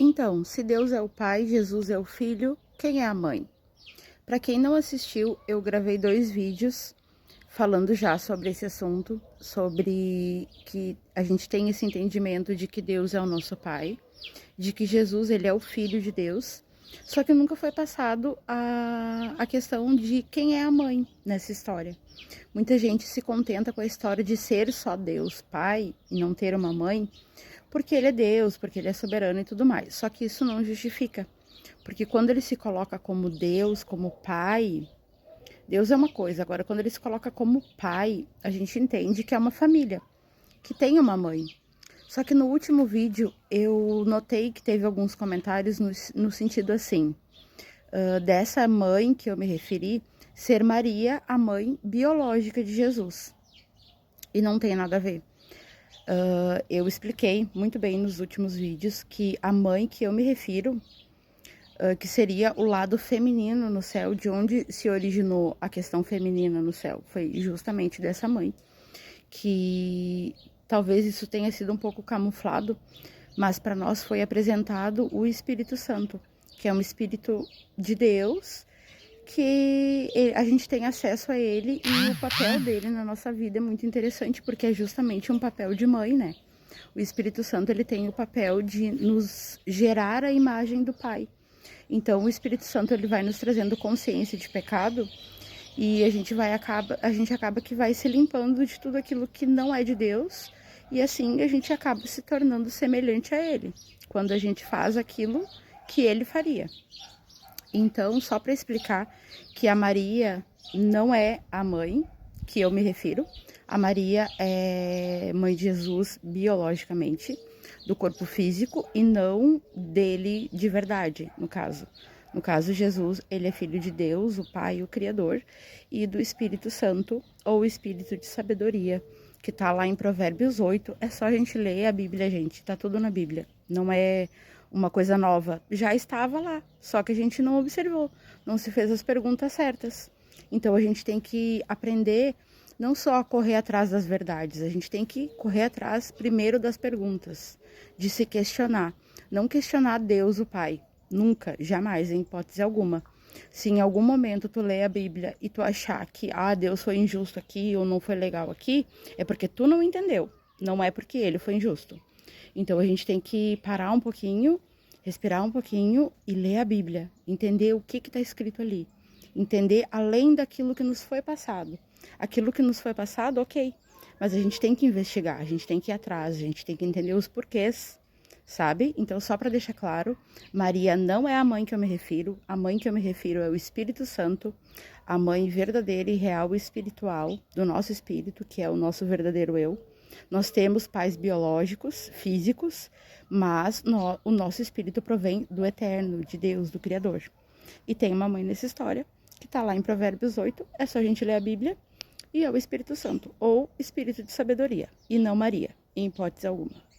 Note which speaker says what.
Speaker 1: Então, se Deus é o Pai, Jesus é o Filho, quem é a mãe? Para quem não assistiu, eu gravei 2 vídeos falando já sobre esse assunto, sobre que a gente tem esse entendimento de que Deus é o nosso Pai, de que Jesus ele é o Filho de Deus, só que nunca foi passado a questão de quem é a mãe nessa história. Muita gente se contenta com a história de ser só Deus, Pai, e não ter uma mãe, porque ele é Deus, porque ele é soberano e tudo mais. Só que isso não justifica, porque quando ele se coloca como Deus, como Pai, Deus é uma coisa, agora quando ele se coloca como Pai, a gente entende que é uma família, que tem uma mãe. Só que no último vídeo eu notei que teve alguns comentários no sentido assim, dessa mãe que eu me referi, ser Maria a mãe biológica de Jesus. E não tem nada a ver. Eu expliquei muito bem nos últimos vídeos que a mãe que eu me refiro, que seria o lado feminino no céu, de onde se originou a questão feminina no céu, foi justamente dessa mãe, que talvez isso tenha sido um pouco camuflado, mas para nós foi apresentado o Espírito Santo, que é um Espírito de Deus, que a gente tem acesso a ele, e o papel dele na nossa vida é muito interessante, porque é justamente um papel de mãe, né? O Espírito Santo, ele tem o papel de nos gerar a imagem do Pai. Então, o Espírito Santo, ele vai nos trazendo consciência de pecado, e a gente acaba que vai se limpando de tudo aquilo que não é de Deus, e assim a gente acaba se tornando semelhante a ele, quando a gente faz aquilo que ele faria. Então, só para explicar que a Maria não é a mãe que eu me refiro. A Maria é mãe de Jesus biologicamente, do corpo físico, e não dele de verdade, no caso. No caso, Jesus, ele é filho de Deus, o Pai, o Criador, e do Espírito Santo, ou Espírito de sabedoria, que tá lá em Provérbios 8. É só a gente ler a Bíblia, gente, tá tudo na Bíblia. Não é uma coisa nova, já estava lá, só que a gente não observou, não se fez as perguntas certas. Então a gente tem que aprender não só a correr atrás das verdades, a gente tem que correr atrás primeiro das perguntas, de se questionar. Não questionar Deus, o Pai, nunca, jamais, em hipótese alguma. Se em algum momento tu lê a Bíblia e tu achar que Deus foi injusto aqui ou não foi legal aqui, é porque tu não entendeu, não é porque ele foi injusto. Então a gente tem que parar um pouquinho, respirar um pouquinho e ler a Bíblia, entender o que está escrito ali, entender além daquilo que nos foi passado. Aquilo que nos foi passado, ok, mas a gente tem que investigar, a gente tem que ir atrás, a gente tem que entender os porquês, sabe? Então, só para deixar claro, Maria não é a mãe que eu me refiro, a mãe que eu me refiro é o Espírito Santo, a mãe verdadeira e real e espiritual do nosso espírito, que é o nosso verdadeiro eu. Nós temos pais biológicos, físicos, mas o nosso espírito provém do eterno, de Deus, do Criador. E tem uma mãe nessa história, que está lá em Provérbios 8, é só a gente ler a Bíblia, e é o Espírito Santo, ou Espírito de sabedoria, e não Maria, em hipótese alguma.